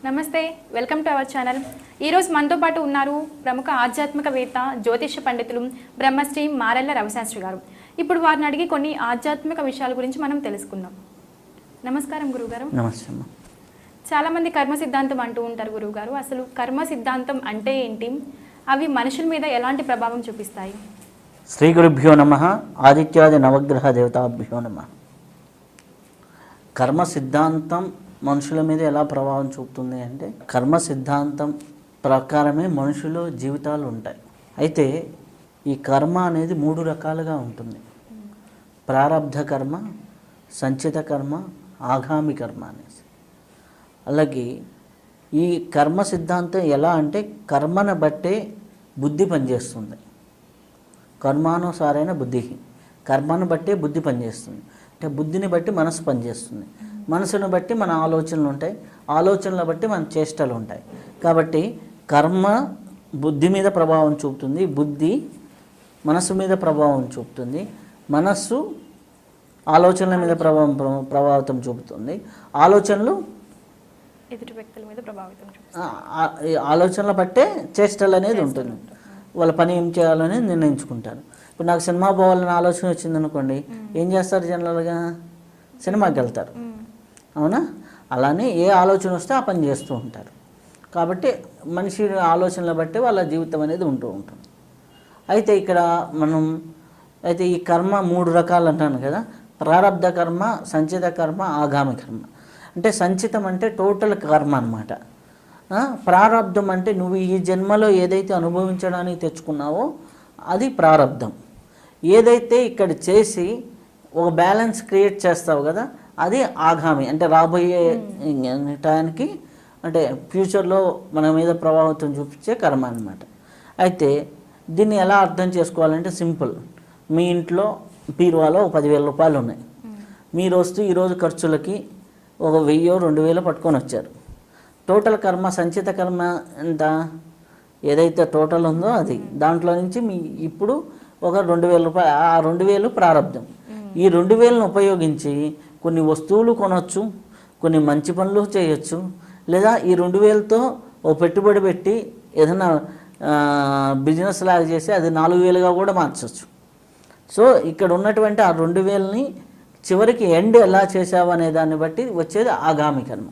నమస్తే, welcome to our channel. ఈరోజు మనతో పాటు ఉన్నారు ప్రముఖ ఆధ్యాత్మికవేత్త, జ్యోతిష పండితులు బ్రహ్మశ్రీ మారెళ్ళ రవిశాస్త్రి గారు. ఇప్పుడు వారిని అడిగి కొన్ని ఆధ్యాత్మిక విషయాల గురించి మనం తెలుసుకుందాం. నమస్కారం గురువుగారు. నమస్తే. చాలామంది కర్మ సిద్ధాంతం అంటూ ఉంటారు గురువుగారు. అసలు కర్మ సిద్ధాంతం అంటే ఏంటి? అవి మనుషుల మీద ఎలాంటి ప్రభావం చూపిస్తాయి? శ్రీ గురుభ్యో నమః. ఆదిత్యాది నవగ్రహ దేవతాభ్యో నమః. కర్మ సిద్ధాంతం మనుషుల మీద ఎలా ప్రభావం చూపుతుంది అంటే, కర్మ సిద్ధాంతం ప్రకారమే మనుషుల జీవితాలు ఉంటాయి. అయితే ఈ కర్మ అనేది 3 రకాలుగా ఉంటుంది. ప్రారబ్ధ కర్మ, సంచిత కర్మ, ఆగామి కర్మ అనేసి. అలాగే ఈ కర్మ సిద్ధాంతం ఎలా అంటే, కర్మను బట్టే బుద్ధి పనిచేస్తుంది. కర్మానుసారైన బుద్ధి, కర్మను బట్టే బుద్ధి పనిచేస్తుంది. అంటే బుద్ధిని బట్టి మనసు పనిచేస్తుంది, మనసును బట్టి మన ఆలోచనలు ఉంటాయి, ఆలోచనలు బట్టి మన చేష్టలు ఉంటాయి. కాబట్టి కర్మ బుద్ధి మీద ప్రభావం చూపుతుంది, బుద్ధి మనసు మీద ప్రభావం చూపుతుంది, మనస్సు ఆలోచనల మీద ప్రభావితం చూపుతుంది, ఆలోచనలు ఎదుటి వ్యక్తుల మీద ప్రభావితం చూపిస్తాయి. ఆలోచనల బట్టే చేష్టలు అనేది ఉంటుంది. వాళ్ళ పని ఏం చేయాలని నిర్ణయించుకుంటారు. ఇప్పుడు నాకు సినిమా పోవాలని ఆలోచన వచ్చిందనుకోండి, ఏం చేస్తారు? జనరల్గా సినిమాకి వెళ్తారు, అవునా? అలానే ఏ ఆలోచన వస్తే ఆ పని చేస్తూ ఉంటారు. కాబట్టి మనిషి ఆలోచనల బట్టి వాళ్ళ జీవితం అనేది ఉంటూ ఉంటుంది. అయితే ఇక్కడ అయితే ఈ కర్మ 3 రకాలు అంటాను కదా. ప్రారబ్ధ కర్మ, సంచిత కర్మ, ఆగామి కర్మ. అంటే సంచితం అంటే టోటల్ కర్మ అన్నమాట. ప్రారబ్ధం అంటే నువ్వు ఈ జన్మలో ఏదైతే అనుభవించడానికి తెచ్చుకున్నావో అది ప్రారబ్ధం. ఏదైతే ఇక్కడ చేసి ఒక బ్యాలెన్స్ క్రియేట్ చేస్తావు కదా, అది ఆగామి. అంటే రాబోయే టయానికి, అంటే ఫ్యూచర్లో మన మీద ప్రభావితం చూపించే కర్మ అన్నమాట. అయితే దీన్ని ఎలా అర్థం చేసుకోవాలంటే సింపుల్. మీ ఇంట్లో బీరువాలో 10,000 రూపాయలు ఉన్నాయి. మీరు వస్తూ ఈరోజు ఖర్చులకి ఒక 1000-2000 పట్టుకొని వచ్చారు. టోటల్ కర్మ, సంచిత కర్మ ఎంత? ఏదైతే టోటల్ ఉందో అది, దాంట్లో నుంచి మీ ఇప్పుడు ఒక 2,000 రూపాయలు, ఆ 2,000 ప్రారంధం. ఈ 2,000ను ఉపయోగించి కొన్ని వస్తువులు కొనవచ్చు, కొన్ని మంచి పనులు చేయొచ్చు, లేదా ఈ 2,000తో ఓ పెట్టుబడి పెట్టి ఏదైనా బిజినెస్ లాగా చేసి అది 4,000గా కూడా మార్చవచ్చు. సో ఇక్కడ ఉన్నటువంటి ఆ 2,000ని చివరికి ఎండ్ ఎలా చేసావు అనే దాన్ని బట్టి వచ్చేది ఆగామి కర్మ.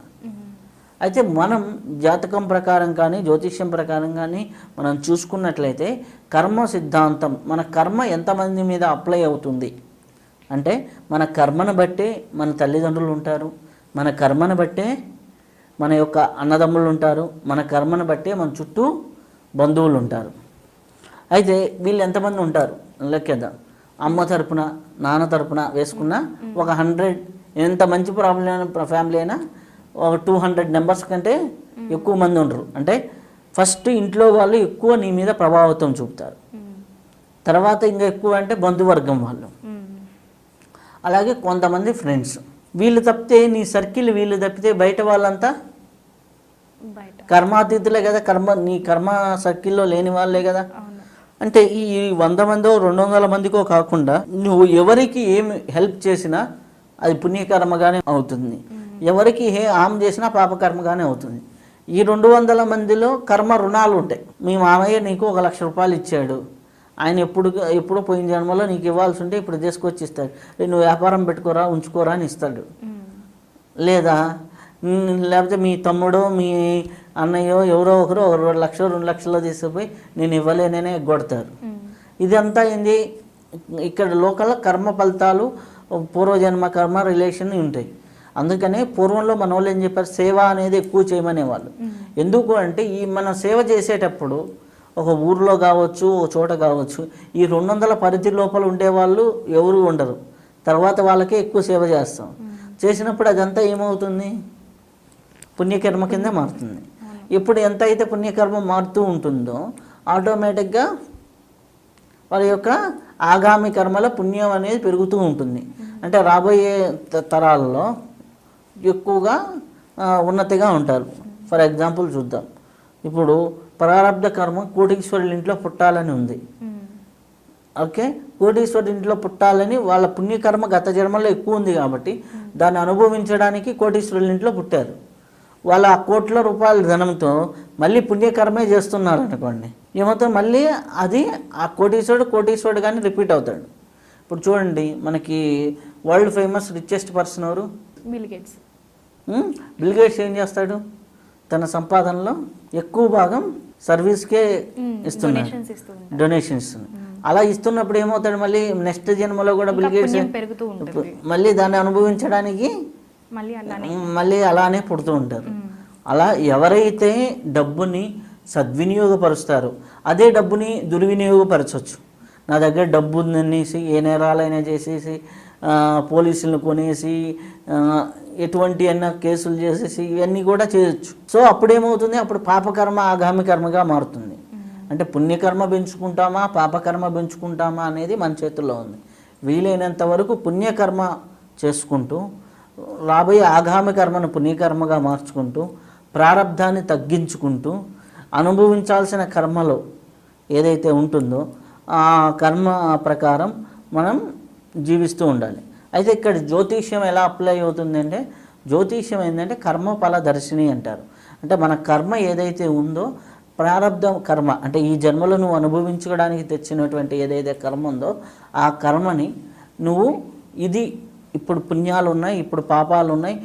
అయితే మనం జాతకం ప్రకారం కానీ జ్యోతిష్యం ప్రకారం కానీ మనం చూసుకున్నట్లయితే కర్మ సిద్ధాంతం, మన కర్మ ఎంతమంది మీద అప్లై అవుతుంది అంటే, మన కర్మను బట్టే మన తల్లిదండ్రులు ఉంటారు, మన కర్మను బట్టే మన యొక్క అన్నదమ్ములు ఉంటారు, మన కర్మను బట్టే మన చుట్టూ బంధువులు ఉంటారు. అయితే వీళ్ళు ఎంతమంది ఉంటారు లెక్కేద్దాం. అమ్మ తరపున, నాన్న తరపున వేసుకున్న ఒక 100, ఎంత మంచి ఫ్యామిలీ అయినా ఒక 200 మెంబర్స్ కంటే ఎక్కువ మంది ఉండరు. అంటే ఫస్ట్ ఇంట్లో వాళ్ళు ఎక్కువ నీ మీద ప్రభావితం చూపుతారు. తర్వాత ఇంకా ఎక్కువ అంటే బంధువర్గం వాళ్ళు, అలాగే కొంతమంది ఫ్రెండ్స్. వీళ్ళు తప్పితే నీ సర్కిల్, వీళ్ళు తప్పితే బయట వాళ్ళంతా కర్మాతీతులే కదా. నీ కర్మ సర్కిల్లో లేని వాళ్ళే కదా. అంటే ఈ 100 మందో 200 మందికో కాకుండా నువ్వు ఎవరికి ఏం హెల్ప్ చేసినా అది పుణ్యకర్మగానే అవుతుంది, ఎవరికి హామ్ చేసినా పాపకర్మగానే అవుతుంది. ఈ 200 మందిలో కర్మ రుణాలు ఉంటాయి. మీ మామయ్య నీకు 1,00,000 రూపాయలు ఇచ్చాడు, ఆయన ఎప్పుడో పోయిన జన్మలో నీకు ఇవ్వాల్సి ఉంటే ఇప్పుడు తీసుకొచ్చి ఇస్తాడు. నువ్వు వ్యాపారం పెట్టుకోరా, ఉంచుకోరా అని ఇస్తాడు. లేకపోతే మీ తమ్ముడో మీ అన్నయ్యో ఎవరో ఒకరు 1,00,000 2,00,000 తీసుకుపోయి నేను ఇవ్వలేననే కొడతారు. ఇదంతా ఏంది? ఇక్కడ లోకల్ కర్మ ఫలితాలు, పూర్వజన్మ కర్మ రిలేషన్ ఉంటాయి. అందుకనే పూర్వంలో మన వాళ్ళు ఏం చెప్పారు, సేవ అనేది ఎక్కువ చేయమనేవాళ్ళు. ఎందుకు అంటే మనం సేవ చేసేటప్పుడు ఒక ఊర్లో కావచ్చు, ఒక చోట కావచ్చు, ఈ 200 పరిధి లోపల ఉండేవాళ్ళు ఎవరు ఉండరు. తర్వాత వాళ్ళకే ఎక్కువ సేవ చేస్తాం. చేసినప్పుడు అదంతా ఏమవుతుంది? పుణ్యకర్మ కింద మారుతుంది. ఇప్పుడు ఎంత అయితే పుణ్యకర్మ మారుతూ ఉంటుందో ఆటోమేటిక్గా వాళ్ళ యొక్క ఆగామి కర్మల పుణ్యం అనేది పెరుగుతూ ఉంటుంది. అంటే రాబోయే తరాల్లో ఎక్కువగా ఉన్నతిగా ఉంటారు. ఫర్ ఎగ్జాంపుల్ చూద్దాం. ఇప్పుడు ప్రారబ్ధ కర్మ కోటీశ్వరుల ఇంట్లో పుట్టాలని ఉంది. ఓకే, కోటీశ్వరుడి ఇంట్లో పుట్టాలని వాళ్ళ పుణ్యకర్మ గత జన్మలో ఎక్కువ ఉంది కాబట్టి దాన్ని అనుభవించడానికి కోటీశ్వరుల ఇంట్లో పుట్టారు. వాళ్ళ ఆ కోట్ల రూపాయల ధనంతో మళ్ళీ పుణ్యకర్మే చేస్తున్నారు అనుకోండి, ఏమవుతుంది మళ్ళీ అది ఆ కోటీశ్వరుడు కానీ రిపీట్ అవుతాడు. ఇప్పుడు చూడండి, మనకి వరల్డ్ ఫేమస్ రిచెస్ట్ పర్సన్ ఎవరు? Bill gates. బిల్ గేట్స్ ఏం చేస్తాడు? తన సంపాదనలో ఎక్కువ భాగం సర్వీస్కే ఇస్తున్నాడు, డొనేషన్ ఇస్తున్నాడు. అలా ఇస్తున్నప్పుడు ఏమవుతాడు, మళ్ళీ నెక్స్ట్ జన్మలో కూడా బిల్ గేట్స్ మళ్ళీ దాన్ని అనుభవించడానికి మళ్ళీ అలానే పుడుతూ ఉంటారు. అలా ఎవరైతే డబ్బుని సద్వినియోగపరుస్తారో అదే డబ్బుని దుర్వినియోగపరచవచ్చు. నా దగ్గర డబ్బు ఉందనేసి ఏ నేరాలైనా చేసేసి పోలీసులను కొనేసి ఎటువంటి అన్న కేసులు చేసేసి ఇవన్నీ కూడా చేయొచ్చు. సో అప్పుడేమవుతుంది, అప్పుడు పాపకర్మ ఆగామి కర్మగా మారుతుంది. అంటే పుణ్యకర్మ పెంచుకుంటామా పాపకర్మ పెంచుకుంటామా అనేది మన చేతుల్లో ఉంది. వీలైనంత వరకు పుణ్యకర్మ చేసుకుంటూ రాబోయే ఆగామి కర్మను పుణ్యకర్మగా మార్చుకుంటూ ప్రారబ్ధాన్ని తగ్గించుకుంటూ అనుభవించాల్సిన కర్మలో ఏదైతే ఉంటుందో ఆ కర్మ ప్రకారం మనం జీవిస్తూ ఉండాలి. అయితే ఇక్కడ జ్యోతిష్యం ఎలా అప్లై అవుతుందంటే, జ్యోతిష్యం ఏంటంటే కర్మఫల దర్శిని అంటారు. అంటే మన కర్మ ఏదైతే ఉందో ప్రారబ్ధ కర్మ, అంటే ఈ జన్మలో నువ్వు అనుభవించుకోవడానికి తెచ్చినటువంటి ఏదైతే కర్మ ఉందో ఆ కర్మని నువ్వు ఇది ఇప్పుడు పుణ్యాలు ఉన్నాయి, ఇప్పుడు పాపాలు ఉన్నాయి,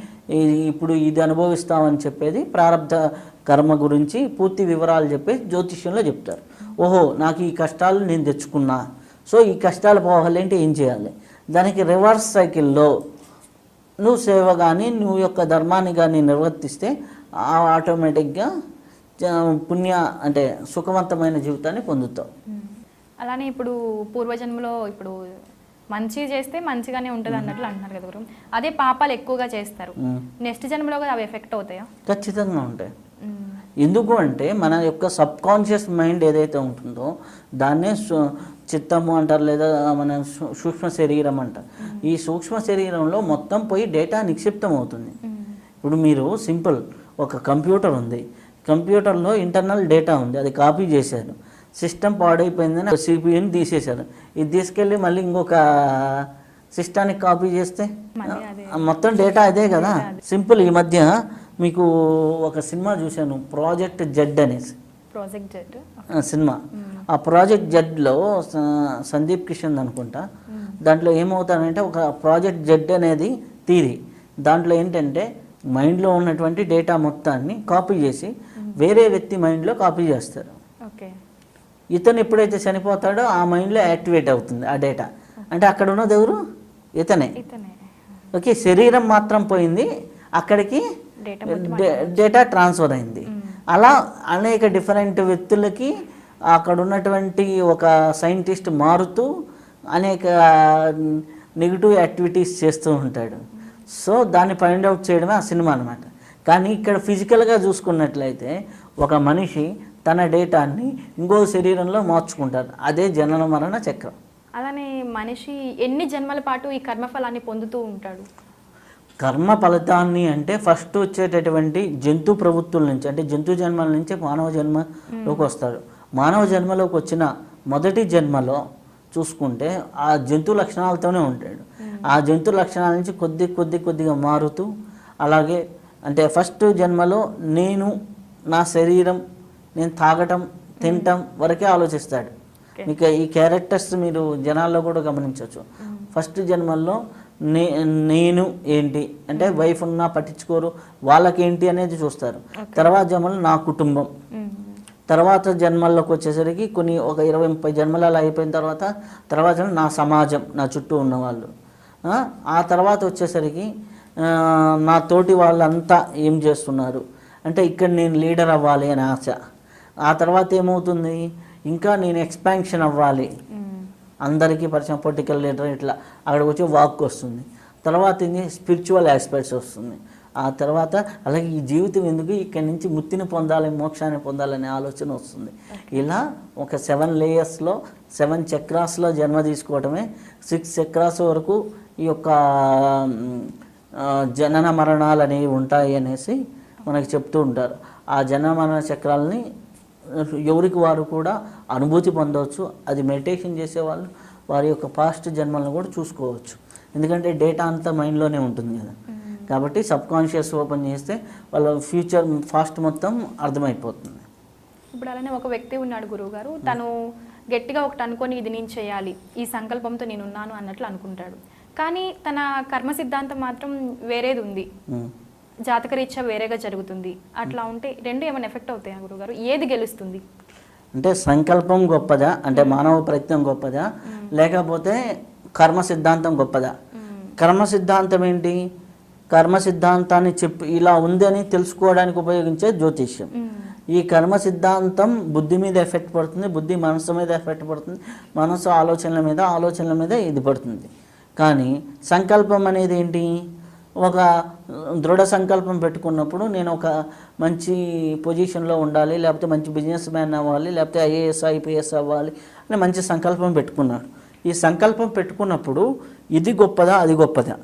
ఇప్పుడు ఇది అనుభవిస్తామని చెప్పేది ప్రారబ్ధ కర్మ గురించి పూర్తి వివరాలు చెప్పేసి జ్యోతిష్యంలో చెప్తారు. ఓహో నాకు ఈ కష్టాలు నేను తెచ్చుకున్నా, సో ఈ కష్టాలు పోవాలంటే ఏం చేయాలి, దానికి రివర్స్ సైకిల్లో నువ్వు సేవ కానీ నువ్వు యొక్క ధర్మాన్ని కానీ నిర్వర్తిస్తే ఆటోమేటిక్గా పుణ్య అంటే సుఖవంతమైన జీవితాన్ని పొందుతావు. అలానే ఇప్పుడు పూర్వజన్మలో ఇప్పుడు మంచి చేస్తే మంచిగానే ఉంటుంది అన్నట్లు అంటున్నారు కదా గురు. అదే పాపాలు ఎక్కువగా చేస్తారు, నెక్స్ట్ జన్మలో కూడా అవి ఎఫెక్ట్ అవుతాయా? ఖచ్చితంగా ఉంటాయి. ఎందుకు అంటే మన యొక్క సబ్ కాన్షియస్ మైండ్ ఏదైతే ఉంటుందో దాన్నే చిత్తము అంటారు, లేదా మన సూక్ష్మ శరీరం అంటారు. ఈ సూక్ష్మ శరీరంలో మొత్తం పోయి డేటా నిక్షిప్తం అవుతుంది. ఇప్పుడు మీరు సింపుల్ ఒక కంప్యూటర్ ఉంది, కంప్యూటర్లో ఇంటర్నల్ డేటా ఉంది, అది కాపీ చేశారు, సిస్టమ్ పాడైపోయిందని సిపియూని తీసేశారు, ఇది తీసుకెళ్ళి మళ్ళీ ఇంకొక సిస్టానికి కాపీ చేస్తే మొత్తం డేటా అదే కదా. సింపుల్. ఈ మధ్య మీకు ఒక సినిమా చూశాను, ప్రాజెక్ట్ జెడ్ అనేసి సినిమా. ఆ ప్రాజెక్ట్ జెడ్లో సందీప్ కిషన్ అనుకుంటా, దాంట్లో ఏమవుతానంటే ఒక ప్రాజెక్ట్ జెడ్ అనేది థియరీ. దాంట్లో ఏంటంటే మైండ్లో ఉన్నటువంటి డేటా మొత్తాన్ని కాపీ చేసి వేరే వ్యక్తి మైండ్లో కాపీ చేస్తారు. ఇతను ఎప్పుడైతే చనిపోతాడో ఆ మైండ్లో యాక్టివేట్ అవుతుంది ఆ డేటా. అంటే అక్కడ ఉన్నది ఎవరు? ఇతనే. ఓకే, శరీరం మాత్రం పోయింది, అక్కడికి డేటా ట్రాన్స్ఫర్ అయింది. అలా అనేక డిఫరెంట్ వ్యక్తులకి అక్కడ ఉన్నటువంటి ఒక సైంటిస్ట్ మారుతూ అనేక నెగిటివ్ యాక్టివిటీస్ చేస్తూ ఉంటాడు. సో దాన్ని ఫైండ్ అవుట్ చేయడమే ఆ సినిమా అనమాట. కానీ ఇక్కడ ఫిజికల్గా చూసుకున్నట్లయితే ఒక మనిషి తన డేటాని ఇంకో శరీరంలో మార్చుకుంటారు, అదే జనన మరణ చక్రం. అలానే మనిషి ఎన్ని జన్మల పాటు ఈ కర్మఫలాన్ని పొందుతూ ఉంటాడు? కర్మ ఫలితాన్ని అంటే ఫస్ట్ వచ్చేటటువంటి జంతు ప్రవృత్తుల నుంచి, అంటే జంతు జన్మల నుంచి మానవ జన్మలోకి వస్తాడు. మానవ జన్మలోకి వచ్చిన మొదటి జన్మలో చూసుకుంటే ఆ జంతు లక్షణాలతోనే ఉంటాడు. ఆ జంతు లక్షణాల నుంచి కొద్దిగా మారుతూ, అలాగే అంటే ఫస్ట్ జన్మలో నేను నా శరీరం, నేను తాగటం తినటం వరకే ఆలోచిస్తాడు. మీకు ఈ క్యారెక్టర్స్ మీరు జనాల్లో కూడా గమనించవచ్చు. ఫస్ట్ జన్మల్లో నేను ఏంటి అంటే వైఫ్ ఉన్నా పట్టించుకోరు, వాళ్ళకేంటి అనేది చూస్తారు. తర్వాత జన్మలో నా కుటుంబం, తర్వాత జన్మల్లోకి వచ్చేసరికి కొన్ని ఒక 20-30 జన్మలు అలా అయిపోయిన తర్వాత నా సమాజం, నా చుట్టూ ఉన్నవాళ్ళు. ఆ తర్వాత వచ్చేసరికి నా తోటి వాళ్ళంతా ఏం చేస్తున్నారు అంటే ఇక్కడ నేను లీడర్ అవ్వాలి అని ఆశ. ఆ తర్వాత ఏమవుతుంది, ఇంకా నేను ఎక్స్పాన్షన్ అవ్వాలి, అందరికీ పరిచయం, పొలిటికల్ లీడర్, ఇట్లా అక్కడికి వచ్చి వాక్ వస్తుంది. తర్వాత ఇది స్పిరిచువల్ ఆస్పెక్ట్స్ వస్తుంది. ఆ తర్వాత అలాగే ఈ జీవితం ఎందుకు, ఇక్కడి నుంచి ముక్తిని పొందాలి, మోక్షాన్ని పొందాలనే ఆలోచన వస్తుంది. ఇలా ఒక 7 లేయర్స్లో 7 చక్రాస్లో జన్మ తీసుకోవటమే 6 చక్రాస్ వరకు ఈ యొక్క జనన మరణాలు అనేవి ఉంటాయి అనేసి మనకి చెప్తూ ఉంటారు. ఆ జనన మరణ చక్రాలని ఎవరికి వారు కూడా అనుభూతి పొందవచ్చు. అది మెడిటేషన్ చేసేవాళ్ళు వారి యొక్క పాస్ట్ జన్మలను కూడా చూసుకోవచ్చు. ఎందుకంటే డేటా అంతా మైండ్లోనే ఉంటుంది కదా. కాబట్టి సబ్ కాన్షియస్ ఓపెన్ చేస్తే వాళ్ళ ఫ్యూచర్ ఫాస్ట్ మొత్తం అర్థమైపోతుంది. ఇప్పుడు అలానే ఒక వ్యక్తి ఉన్నాడు గురువుగారు, తను గట్టిగా ఒకటి అనుకొని ఇది నేను చేయాలి, ఈ సంకల్పంతో నేను ఉన్నాను అన్నట్లు అనుకుంటాడు. కానీ తన కర్మ సిద్ధాంతం మాత్రం వేరేది ఉంది, జాతకరీత్యా వేరేగా జరుగుతుంది. అట్లా ఉంటే రెండు ఏమైనా ఎఫెక్ట్ అవుతాయా గురువుగారు? ఏది గెలుస్తుంది? అంటే సంకల్పం గొప్పదా, అంటే మానవ ప్రయత్నం గొప్పదా, లేకపోతే కర్మ సిద్ధాంతం గొప్పదా? కర్మ సిద్ధాంతం ఏంటి? కర్మ సిద్ధాంతాన్ని ఇలా ఉందని తెలుసుకోవడానికి ఉపయోగించే జ్యోతిష్యం. ఈ కర్మ సిద్ధాంతం బుద్ధి మీద ఎఫెక్ట్ పడుతుంది, బుద్ధి మనసు మీద ఎఫెక్ట్ పడుతుంది, మనసు ఆలోచనల మీద ఇది పడుతుంది. కానీ సంకల్పం అనేది ఏంటి? ఒక దృఢ సంకల్పం పెట్టుకున్నప్పుడు నేను ఒక మంచి పొజిషన్లో ఉండాలి, లేకపోతే మంచి బిజినెస్ మ్యాన్ అవ్వాలి, లేకపోతే ఐఏఎస్ ఐపీఎస్ అవ్వాలి అని మంచి సంకల్పం పెట్టుకున్నాడు. ఈ సంకల్పం పెట్టుకున్నప్పుడు ఇది గొప్పదా అది గొప్పదా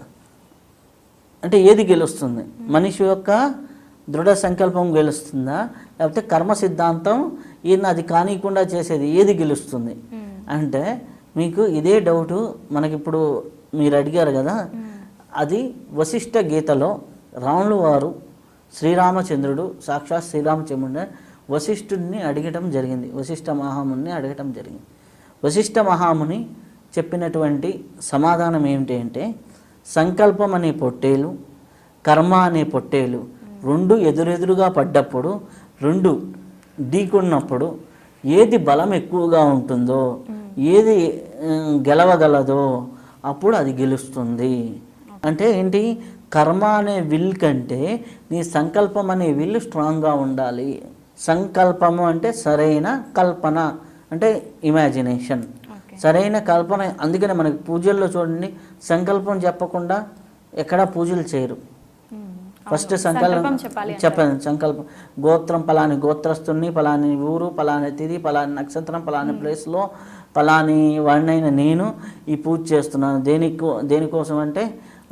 అంటే ఏది గెలుస్తుంది? మనిషి యొక్క దృఢ సంకల్పం గెలుస్తుందా, లేకపోతే కర్మ సిద్ధాంతం ఈయన అది కానికుండా చేసేది ఏది గెలుస్తుంది అంటే మీకు ఇదే డౌటు మనకిప్పుడు మీరు అడిగారు కదా, అది వశిష్ఠ గీతలో రాములు వారు శ్రీరామచంద్రుడు సాక్షాత్ శ్రీరామచంద్రుడు వశిష్ఠుడిని అడగటం జరిగింది, వశిష్ఠ మహాముని అడగటం జరిగింది. వశిష్ఠ మహాముని చెప్పినటువంటి సమాధానం ఏమిటి అంటే, సంకల్పం అనే పొట్టేలు, కర్మ అనే పొట్టేలు రెండు ఎదురెదురుగా పడ్డప్పుడు, రెండు ఢీకొన్నప్పుడు ఏది బలం ఎక్కువగా ఉంటుందో, ఏది గెలవగలదో అప్పుడు అది గెలుస్తుంది. అంటే ఏంటి? కర్మ అనే విల్ కంటే నీ సంకల్పం అనే విల్ స్ట్రాంగ్గా ఉండాలి. సంకల్పము అంటే సరైన కల్పన, అంటే ఇమాజినేషన్, సరైన కల్పన. అందుకనే మనకి పూజల్లో చూడండి, సంకల్పం చెప్పకుండా ఎక్కడా పూజలు చేయరు. ఫస్ట్ సంకల్పం చెప్పండి. సంకల్పం గోత్రం పలాని గోత్రస్తుని, పలాని ఊరు, పలాని తిథి, పలాని నక్షత్రం, పలాని ప్లేస్లో పలాని వాడినైనా నేను ఈ పూజ చేస్తున్నాను. దేనికోసం అంటే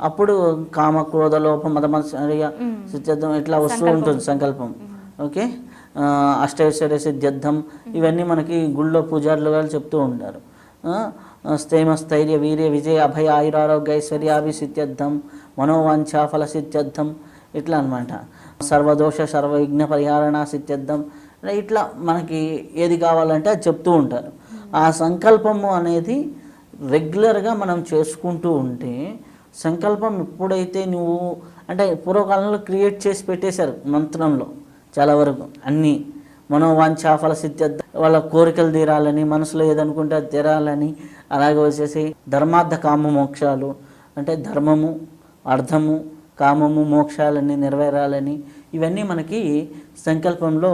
అప్పుడు కామ క్రోధ లోపం మదమత్సర్య సిద్ధ్యర్థం ఇట్లా వస్తూ ఉంటుంది సంకల్పం. ఓకే, అష్టైశ్వర్య సిద్ధ్యర్థం ఇవన్నీ మనకి గుళ్ళో పూజారులు వాళ్ళు చెప్తూ ఉంటారు. స్థైమ స్థైర్య వీర్య విజయ అభయ ఆయురారోగ్య ఐశ్వర్యాభి సిద్ధ్యర్థం మనోవాంఛా ఫల సిద్ధ్యర్థం ఇట్లా అనమాట. సర్వదోష సర్వవిఘ్న పరిహారణ సిద్ధ్యర్థం ఇట్లా మనకి ఏది కావాలంటే అది చెప్తూ ఉంటారు. ఆ సంకల్పము అనేది రెగ్యులర్గా మనం చేసుకుంటూ ఉంటే, సంకల్పం ఎప్పుడైతే నువ్వు అంటే పూర్వకాలంలో క్రియేట్ చేసి పెట్టేశారు మంత్రంలో చాలా వరకు అన్నీ, మనోవాంఛా ఫల సిద్ధ్యర్థం, వాళ్ళ కోరికలు తీరాలని, మనసులో ఏదనుకుంటే అది తీరాలని, అలాగే వచ్చేసి ధర్మార్థ కామ మోక్షాలు అంటే ధర్మము అర్థము కామము మోక్షాలన్నీ నెరవేరాలని, ఇవన్నీ మనకి సంకల్పంలో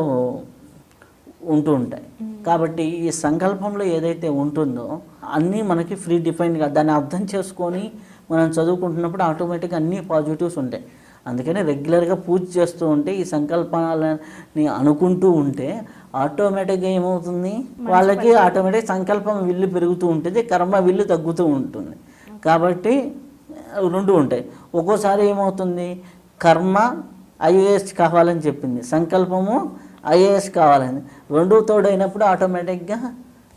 ఉంటూ ఉంటాయి. కాబట్టి ఈ సంకల్పంలో ఏదైతే ఉంటుందో అన్నీ మనకి ఫ్రీ డిఫైన్గా దాన్ని అర్థం చేసుకొని మనం చదువుకుంటున్నప్పుడు ఆటోమేటిక్గా అన్నీ పాజిటివ్స్ ఉంటాయి. అందుకని రెగ్యులర్గా పూజ చేస్తూ ఉంటే, ఈ సంకల్పాలని అనుకుంటూ ఉంటే ఆటోమేటిక్గా ఏమవుతుంది, వాళ్ళకి ఆటోమేటిక్ సంకల్పం విల్లు పెరుగుతూ ఉంటుంది, కర్మ విల్లు తగ్గుతూ ఉంటుంది. కాబట్టి రెండు ఉంటాయి. ఒక్కోసారి ఏమవుతుంది, కర్మ ఐఏఎస్ కావాలని చెప్పింది, సంకల్పము ఐఏఎస్ కావాలని, రెండు తోడైనప్పుడు ఆటోమేటిక్గా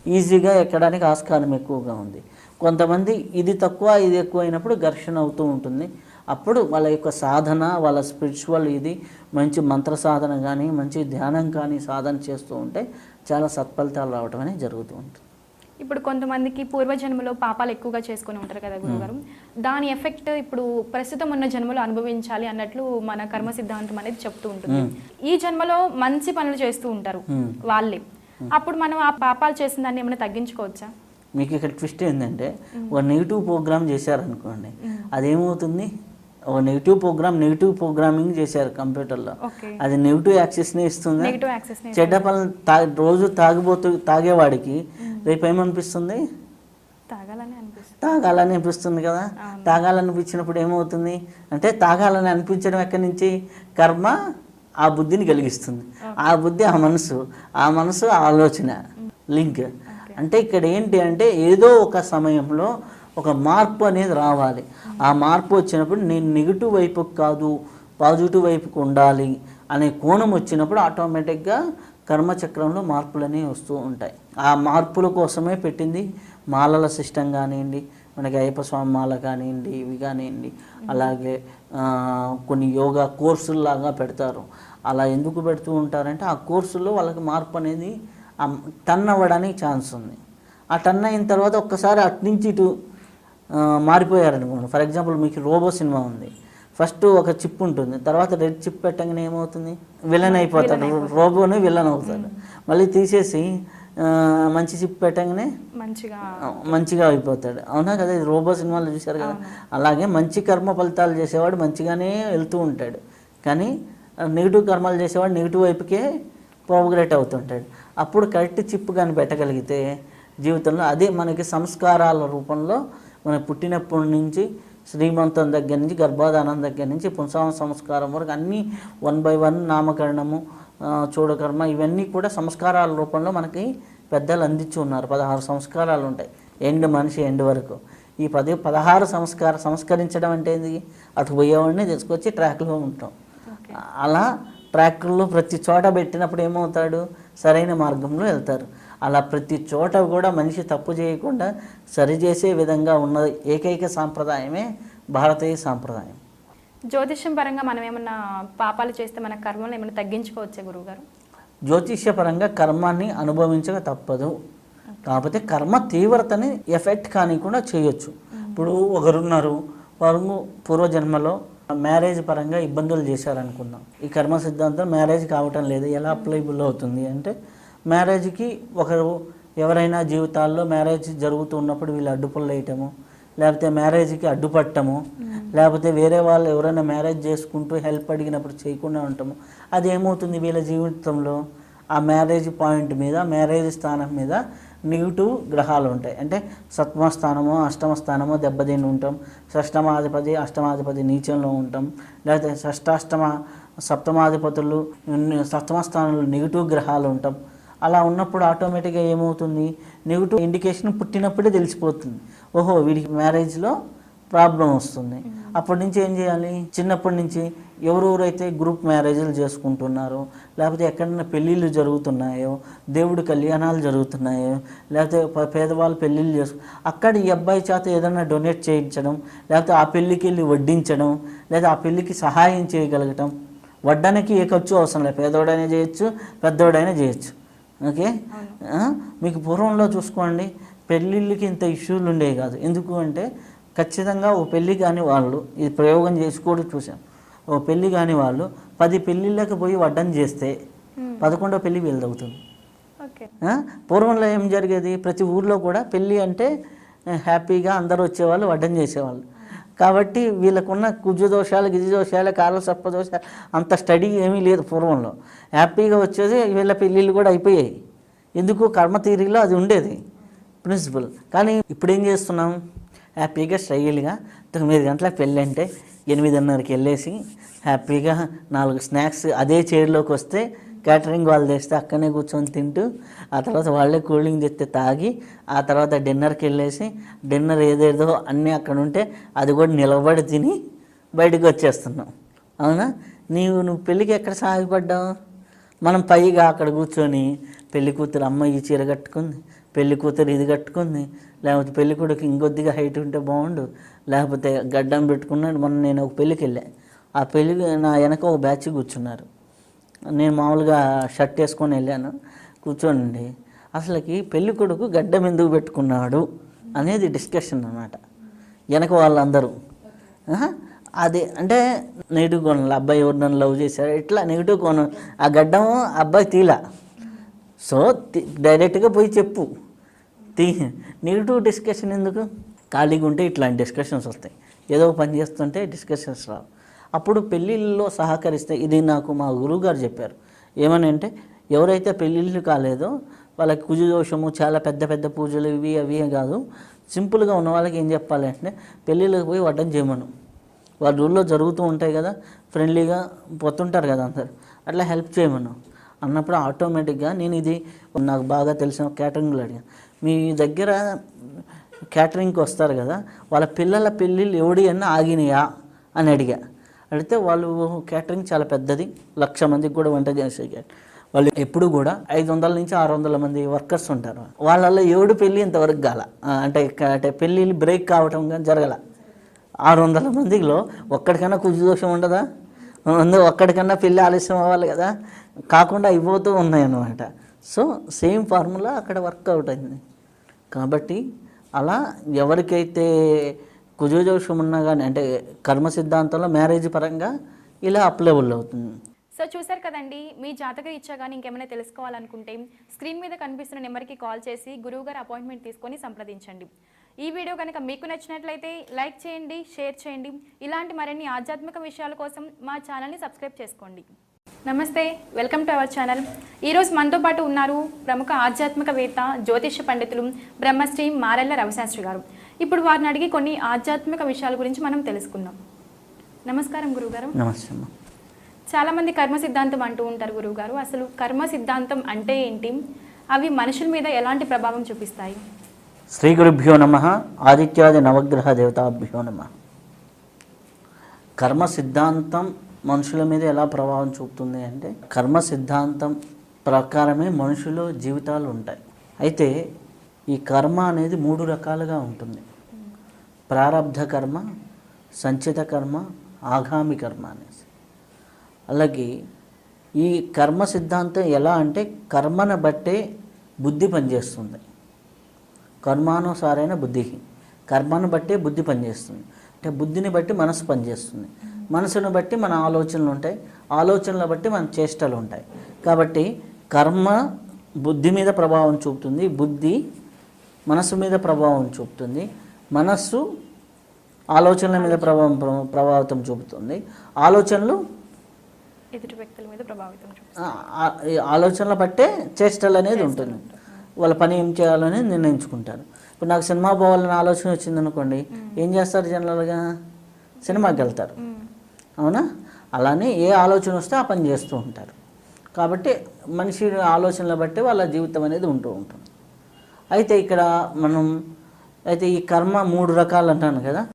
ఈజీగా ఎక్కడానికి ఆస్కారం ఎక్కువగా ఉంది. కొంతమంది ఇది తక్కువ ఇది ఎక్కువ అయినప్పుడు ఘర్షణ అవుతూ ఉంటుంది. అప్పుడు వాళ్ళ యొక్క సాధన, వాళ్ళ స్పిరిచువల్ ఇది మంచి మంత్ర సాధన కానీ మంచి ధ్యానం కానీ సాధన చేస్తూ ఉంటే చాలా సత్ఫలితాలు రావడం అనేది జరుగుతూ ఉంటుంది. ఇప్పుడు కొంతమందికి పూర్వజన్మలో పాపాలు ఎక్కువగా చేసుకొని ఉంటారు కదా గురుగారు, దాని ఎఫెక్ట్ ఇప్పుడు ప్రస్తుతం ఉన్న జన్మలో అనుభవించాలి అన్నట్లు మన కర్మ సిద్ధాంతం అనేది చెప్తూ ఉంటుంది. ఈ జన్మలో మంచి పనులు చేస్తూ ఉంటారు వాళ్ళే, అప్పుడు మనం ఆ పాపాలు చేసిన దాన్ని ఏమైనా తగ్గించుకోవచ్చా? మీకు ఇక్కడ ట్విస్ట్ ఏంటంటే, ఒక నెగిటివ్ ప్రోగ్రామ్ చేశారనుకోండి, అదేమవుతుంది, ఒక నెగిటివ్ ప్రోగ్రామింగ్ చేశారు కంప్యూటర్లో, అది నెగిటివ్ యాక్సెస్ని ఇస్తుంది. చెడ్డ పనులు రోజు తాగేవాడికి రేపు ఏమనిపిస్తుంది, తాగాలని అనిపిస్తుంది కదా. తాగాలనిపించినప్పుడు ఏమవుతుంది అంటే, తాగాలని అనిపించడం ఎక్కడి నుంచి, కర్మ ఆ బుద్ధిని కలిగిస్తుంది, ఆ బుద్ధి ఆ మనసు ఆలోచన లింక్. అంటే ఇక్కడ ఏంటి అంటే, ఏదో ఒక సమయంలో ఒక మార్పు అనేది రావాలి. ఆ మార్పు వచ్చినప్పుడు నేను నెగిటివ్ వైపుకు కాదు పాజిటివ్ వైపుకు ఉండాలి అనే కోణం వచ్చినప్పుడు ఆటోమేటిక్గా కర్మచక్రంలో మార్పులు అనేవి వస్తూ ఉంటాయి. ఆ మార్పుల కోసమే పెట్టింది మాలల సిస్టమ్ కానివ్వండి, మనకి అయ్యప్ప స్వామి మాల కానివ్వండి, ఇవి కానివ్వండి, అలాగే కొన్ని యోగా కోర్సుల్లాగా పెడతారు. అలా ఎందుకు పెడుతూ ఉంటారంటే ఆ కోర్సుల్లో వాళ్ళకి మార్పు అనేది టర్న్ అవ్వడానికి ఛాన్స్ ఉంది. ఆ టర్న్ అయిన తర్వాత ఒక్కసారి అటు నుంచి ఇటు మారిపోయారనుకోండి. ఫర్ ఎగ్జాంపుల్ మీకు రోబో సినిమా ఉంది, ఫస్ట్ ఒక చిప్ ఉంటుంది, తర్వాత రెడ్ చిప్ పెట్టగానే ఏమవుతుంది, విలన్ అయిపోతాడు, రోబోనే విలన్ అవుతాడు. మళ్ళీ తీసేసి మంచి చిప్ పెట్టగానే మంచిగా అయిపోతాడు. అవునా కదా, ఇది రోబో సినిమాలో చూశారు కదా. అలాగే మంచి కర్మ ఫలితాలు చేసేవాడు మంచిగానే వెళ్తూ ఉంటాడు, కానీ నెగిటివ్ కర్మలు చేసేవాడు నెగిటివ్ వైపుకే ప్రోగ్రెట్ అవుతుంటాడు. అప్పుడు కరెక్ట్ చిప్ కానీ పెట్టగలిగితే జీవితంలో అదే మనకి సంస్కారాల రూపంలో మన పుట్టినప్పటి నుంచి శ్రీమంతం దగ్గర నుంచి గర్భాధానం దగ్గర నుంచి పుంసామ సంస్కారం వరకు అన్నీ 1 by 1 నామకరణము, చూడకర్మ, ఇవన్నీ కూడా సంస్కారాల రూపంలో మనకి పెద్దలు అందించి ఉన్నారు. 16 సంస్కారాలు ఉంటాయి మనిషి ఎండ్ వరకు. ఈ 16 సంస్కరించడం అంటే ఏంది, అటు పోయేవాడిని తీసుకొచ్చి ట్రాక్లో ఉంటాం. అలా ట్రాక్లో ప్రతి చోట పెట్టినప్పుడు ఏమవుతాడు, సరైన మార్గంలో వెళ్తారు. అలా ప్రతి చోట కూడా మనిషి తప్పు చేయకుండా సరిచేసే విధంగా ఉన్న ఏకైక సాంప్రదాయమే భారతీయ సాంప్రదాయం. జ్యోతిష్యం పరంగా మనం ఏమన్నా పాపాలు చేస్తే మన కర్మలను ఏమైనా తగ్గించుకోవచ్చా గురువుగారు? జ్యోతిష్యపరంగా కర్మాన్ని అనుభవించక తప్పదు, కాకపోతే కర్మ తీవ్రతని ఎఫెక్ట్ కానికుండా చేయొచ్చు. ఇప్పుడు ఒకరున్నారు, వారు పూర్వజన్మలో మ్యారేజ్ పరంగా ఇబ్బందులు చేశారనుకుందాం. ఈ కర్మ సిద్ధాంతం మ్యారేజ్ కావటం లేదు, ఎలా అప్లైబుల్ అవుతుంది అంటే, మ్యారేజ్కి ఒకరు ఎవరైనా జీవితాల్లో మ్యారేజ్ జరుగుతున్నప్పుడు వీళ్ళు అడ్డుపుల్లు వేయటము, లేకపోతే మ్యారేజ్కి అడ్డుపట్టము, లేకపోతే వేరే వాళ్ళు ఎవరైనా మ్యారేజ్ చేసుకుంటూ హెల్ప్ అడిగినప్పుడు చేయకుండా ఉండటము, అది ఏమవుతుంది వీళ్ళ జీవితంలో ఆ మ్యారేజ్ పాయింట్ మీద, మ్యారేజ్ స్థానం మీద నెగిటివ్ గ్రహాలు ఉంటాయి. అంటే సప్తమ స్థానమో అష్టమ స్థానమో దెబ్బతిని ఉంటాం, షష్టమాధిపతి అష్టమాధిపతి నీచంలో ఉంటాం, లేకపోతే షష్టాష్టమ సప్తమాధిపతులు సప్తమ స్థానంలో నెగిటివ్ గ్రహాలు ఉంటాం. అలా ఉన్నప్పుడు ఆటోమేటిక్గా ఏమవుతుంది, నెగిటివ్ ఇండికేషన్ పుట్టినప్పుడే తెలిసిపోతుంది, ఓహో వీడికి మ్యారేజ్లో ప్రాబ్లం వస్తుంది. అప్పటి నుంచి ఏం చేయాలి, చిన్నప్పటి నుంచి ఎవరెవరైతే గ్రూప్ మ్యారేజ్లు చేసుకుంటున్నారో, లేకపోతే ఎక్కడైనా పెళ్ళిళ్ళు జరుగుతున్నాయో, దేవుడి కళ్యాణాలు జరుగుతున్నాయో, లేకపోతే పేదవాళ్ళు పెళ్ళిళ్ళు అక్కడ ఈ అబ్బాయి చేత ఏదైనా డొనేట్ చేయించడం, లేకపోతే ఆ పెళ్ళికి వెళ్ళి వడ్డించడం, లేదా ఆ పెళ్ళికి సహాయం చేయగలగటం. వడ్డానికి ఏ ఖర్చు అవసరం లేదు, పేదోడైనా చేయొచ్చు, పెద్దోడైనా చేయొచ్చు. ఓకే, మీకు పూర్వంలో చూసుకోండి, పెళ్ళిళ్ళకి ఇంత ఇష్యూలు ఉండేవి కాదు. ఎందుకు అంటే ఖచ్చితంగా ఓ పెళ్ళి కాని వాళ్ళు, ఇది ప్రయోగం చేసి కూడా చూసాం, ఓ పెళ్ళి కాని వాళ్ళు 10 పెళ్ళిళ్ళకి పోయి వడ్డం చేస్తే 11వ పెళ్ళి వీళ్ళదవుతుంది. పూర్వంలో ఏం జరిగేది, ప్రతి ఊర్లో కూడా పెళ్ళి అంటే హ్యాపీగా అందరూ వచ్చేవాళ్ళు, వడ్డం చేసేవాళ్ళు. కాబట్టి వీళ్ళకున్న కుజు దోషాలు, గిజి దోషాలు, కాల సర్ప దోషాలు అంత స్టడీ ఏమీ లేదు పూర్వంలో. హ్యాపీగా వచ్చేది, వీళ్ళ పెళ్ళిళ్ళు కూడా అయిపోయాయి. ఎందుకు, కర్మ థియరీలో అది ఉండేది ప్రిన్సిపల్. కానీ ఇప్పుడు ఏం చేస్తున్నాం, హ్యాపీగా స్టైల్గా 9 గంటలకు పెళ్ళి అంటే 8:30కి వెళ్ళేసి హ్యాపీగా 4 స్నాక్స్ అదే చైర్లోకి వస్తే క్యాటరింగ్ వాళ్ళు తెస్తే అక్కడనే కూర్చొని తింటూ, ఆ తర్వాత వాళ్ళే కూల్ డ్రింక్ తెస్తే తాగి, ఆ తర్వాత డిన్నర్కి వెళ్ళేసి డిన్నర్ ఏదేదో అన్నీ అక్కడ ఉంటే అది కూడా నిలబడి తిని బయటకు వచ్చేస్తున్నాం. అవునా, నువ్వు పెళ్ళికి ఎక్కడ సాగిపడ్డావు? మనం పైగా అక్కడ కూర్చొని పెళ్లి కూతురు అమ్మ ఈ చీర కట్టుకుంది, పెళ్లి కూతురు ఇది కట్టుకుంది, లేకపోతే పెళ్లి కొడుకు ఇంకొద్దిగా హైట్ ఉంటే బాగుండు, లేకపోతే గడ్డం పెట్టుకున్నాడు. మొన్న నేను ఒక పెళ్ళికి వెళ్ళా, ఆ పెళ్ళికి నా వెనక ఒక బ్యాచ్ కూర్చున్నారు. నేను మామూలుగా షర్ట్ వేసుకొని వెళ్ళాను, కూర్చోండి. అసలుకి పెళ్లి కొడుకు గడ్డం ఎందుకు పెట్టుకున్నాడు అనేది డిస్కషన్ అన్నమాట వెనక వాళ్ళందరూ. అదే అంటే నెగిటివ్ కోణంలో అబ్బాయి ఎవరు నన్ను లవ్ చేశాడు, ఇట్లా నెగిటివ్ కోణం. ఆ గడ్డం అబ్బాయి తీలా, సో డైరెక్ట్గా పోయి చెప్పు. నెగిటివ్ డిస్కషన్ ఎందుకు, ఖాళీగా ఉంటే ఇట్లాంటి డిస్కషన్స్ వస్తాయి. ఏదో పని చేస్తుంటే డిస్కషన్స్ రావు. అప్పుడు పెళ్ళిళ్ళలో సహకరిస్తే, ఇది నాకు మా గురువుగారు చెప్పారు. ఏమని అంటే, ఎవరైతే పెళ్ళిళ్ళు కాలేదో వాళ్ళకి కుజు దోషము, చాలా పెద్ద పెద్ద పూజలు ఇవి అవి కాదు, సింపుల్గా ఉన్న వాళ్ళకి ఏం చెప్పాలి అంటే, పెళ్ళిళ్ళకి పోయి వడ్డం చేయమను. వాళ్ళ ఊళ్ళో జరుగుతూ ఉంటాయి కదా, ఫ్రెండ్లీగా పోతుంటారు కదా అందరు, అట్లా హెల్ప్ చేయమను అన్నప్పుడు ఆటోమేటిక్గా నేను ఇది నాకు బాగా తెలిసిన క్యాటరింగ్లో అడిగాను, మీ దగ్గర క్యాటరింగ్కి వస్తారు కదా, వాళ్ళ పిల్లల పెళ్ళిళ్ళు ఎవడి అన్నా ఆగినాయా అని అడిగా. అడిగితే వాళ్ళు క్యాటరింగ్ చాలా పెద్దది, 1,00,000 మందికి కూడా వంట చేసే వాళ్ళు ఎప్పుడు కూడా 500 నుంచి 600 మంది వర్కర్స్ ఉంటారు. వాళ్ళల్లో 7 పెళ్ళి ఇంతవరకు గాల, అంటే పెళ్ళిళ్ళు బ్రేక్ కావటం కానీ జరగల. 600 మందిలో ఒక్కడికన్నా కుజదోషం ఉండదా? ఒక్కడికన్నా పెళ్ళి ఆలస్యం అవ్వాలి కదా, కాకుండా అయిపోతూ ఉన్నాయన్నమాట. సో సేమ్ ఫార్ములా అక్కడ వర్కౌట్ అయింది. కాబట్టి అలా ఎవరికైతే కుజదోషం ఉన్నా కానీ, అంటే కర్మ సిద్ధాంతంలో మ్యారేజ్ పరంగా ఇలా అప్లైబుల్ అవుతుంది. సో చూసారు కదండి, మీ జాతక రీత్యా కానీ ఇంకేమైనా తెలుసుకోవాలనుకుంటే స్క్రీన్ మీద కనిపిస్తున్న నెంబర్కి కాల్ చేసి గురువుగారు అపాయింట్మెంట్ తీసుకొని సంప్రదించండి. ఈ వీడియో కనుక మీకు నచ్చినట్లయితే లైక్ చేయండి, షేర్ చేయండి. ఇలాంటి మరిన్ని ఆధ్యాత్మిక విషయాల కోసం మా ఛానల్ని సబ్స్క్రైబ్ చేసుకోండి. నమస్తే, వెల్కమ్ టు అవర్ ఛానల్. ఈరోజు మనతో పాటు ఉన్నారు ప్రముఖ ఆధ్యాత్మికవేత్త, జ్యోతిష పండితులు బ్రహ్మశ్రీ మారెల్ల రవిశాస్త్రి గారు. ఇప్పుడు వారిని అడిగి కొన్ని ఆధ్యాత్మిక విషయాల గురించి మనం తెలుసుకుందాం. నమస్కారం గురువుగారు. నమస్తే. చాలామంది కర్మ సిద్ధాంతం అంటూ ఉంటారు గురువుగారు. అసలు కర్మ సిద్ధాంతం అంటే ఏంటి? అవి మనుషుల మీద ఎలాంటి ప్రభావం చూపిస్తాయి? శ్రీ గురుభ్యో నమః. ఆదిత్యాది నవగ్రహ దేవతాభ్యో నమః. కర్మ సిద్ధాంతం మనుషుల మీద ఎలా ప్రభావం చూపుతుంది అంటే, కర్మ సిద్ధాంతం ప్రకారమే మనుషుల జీవితాలు ఉంటాయి. అయితే ఈ కర్మ అనేది 3 రకాలుగా ఉంటుంది. ప్రారబ్ధ కర్మ, సంచిత కర్మ, ఆగామి కర్మ అనేసి. అలాగే ఈ కర్మ సిద్ధాంతం ఎలా అంటే, కర్మను బట్టే బుద్ధి పనిచేస్తుంది. కర్మానుసారైన బుద్ధి, కర్మను బట్టే బుద్ధి పనిచేస్తుంది. అంటే బుద్ధిని బట్టి మనసు పనిచేస్తుంది, మనసును బట్టి మన ఆలోచనలు ఉంటాయి, ఆలోచనలు బట్టి మన చేష్టలు ఉంటాయి. కాబట్టి కర్మ బుద్ధి మీద ప్రభావం చూపుతుంది, బుద్ధి మనసు మీద ప్రభావం చూపుతుంది, మనస్సు ఆలోచనల మీద ప్రభావితం చూపుతుంది, ఆలోచనలు ఎదుటి వ్యక్తుల మీద ప్రభావితం ఆలోచనల బట్టే చేష్టలు అనేది ఉంటుంది. వాళ్ళ పని ఏం చేయాలని నిర్ణయించుకుంటారు. ఇప్పుడు నాకు సినిమా పోవాలని ఆలోచన వచ్చిందనుకోండి, ఏం చేస్తారు? జనరల్గా సినిమాకి వెళ్తారు, అవునా? అలానే ఏ ఆలోచన వస్తే ఆ పని చేస్తూ ఉంటారు. కాబట్టి మనిషి ఆలోచనల బట్టి వాళ్ళ జీవితం అనేది ఉంటూ ఉంటుంది. అయితే ఇక్కడ మనం ఈ కర్మ 3 రకాలు అంటాను కదా.